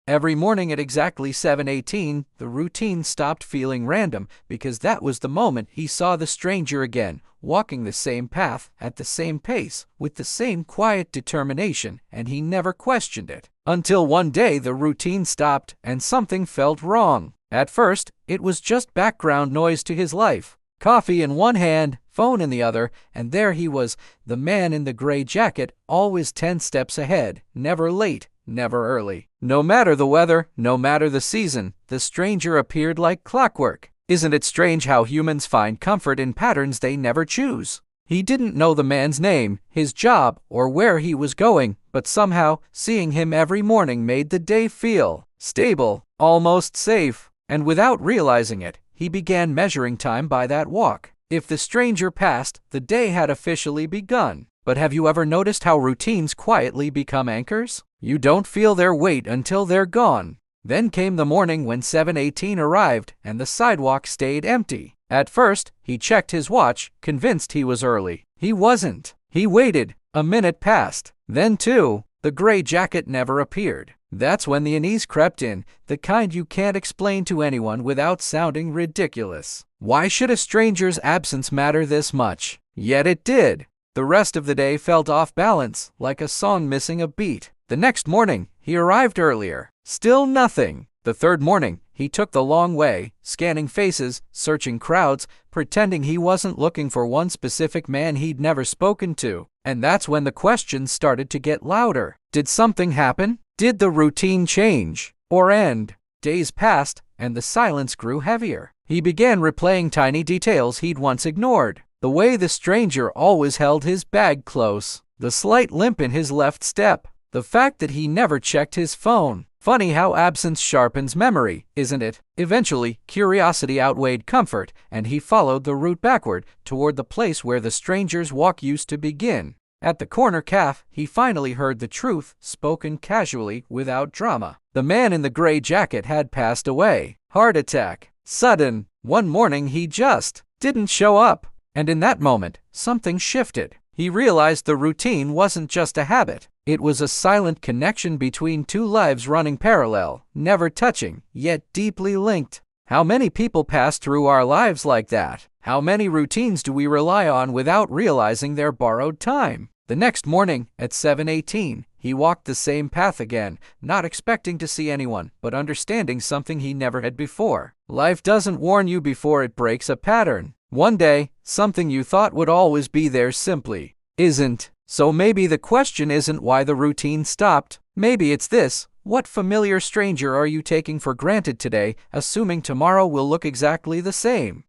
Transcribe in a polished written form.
Every morning at exactly 7:18, the routine stopped feeling random because that was the moment he saw the stranger again, walking the same path, at the same pace, with the same quiet determination, and he never questioned it. Until one day the routine stopped and something felt wrong. At first, it was just background noise to his life. Coffee in one hand, phone in the other, and there he was, the man in the gray jacket, always 10 steps ahead, never late, never early. No matter the weather, no matter the season, the stranger appeared like clockwork. Isn't it strange how humans find comfort in patterns they never choose? He didn't know the man's name, his job, or where he was going, but somehow, seeing him every morning made the day feel stable, almost safe. And without realizing it, he began measuring time by that walk. If the stranger passed, the day had officially begun. But have you ever noticed how routines quietly become anchors? You don't feel their weight until they're gone. Then came the morning when 7:18 arrived and the sidewalk stayed empty. At first, he checked his watch, convinced he was early. He wasn't. He waited. A minute passed. Then two. The gray jacket never appeared. That's when the unease crept in, the kind you can't explain to anyone without sounding ridiculous. Why should a stranger's absence matter this much? Yet it did. The rest of the day felt off balance, like a song missing a beat. The next morning, he arrived earlier. Still nothing. The third morning, he took the long way, scanning faces, searching crowds, pretending he wasn't looking for one specific man he'd never spoken to. And that's when the questions started to get louder. Did something happen? Did the routine change? Or end? Days passed, and the silence grew heavier. He began replaying tiny details he'd once ignored. The way the stranger always held his bag close. The slight limp in his left step. The fact that he never checked his phone. Funny how absence sharpens memory, isn't it? Eventually, curiosity outweighed comfort, and he followed the route backward toward the place where the stranger's walk used to begin. At the corner cafe, he finally heard the truth, spoken casually, without drama. The man in the gray jacket had passed away. Heart attack. Sudden. One morning he just didn't show up. And in that moment, something shifted. He realized the routine wasn't just a habit. It was a silent connection between two lives running parallel, never touching, yet deeply linked. How many people pass through our lives like that? How many routines do we rely on without realizing they're borrowed time? The next morning, at 7:18, he walked the same path again, not expecting to see anyone, but understanding something he never had before. Life doesn't warn you before it breaks a pattern. One day, something you thought would always be there simply isn't. So maybe the question isn't why the routine stopped. Maybe it's this: what familiar stranger are you taking for granted today, assuming tomorrow will look exactly the same?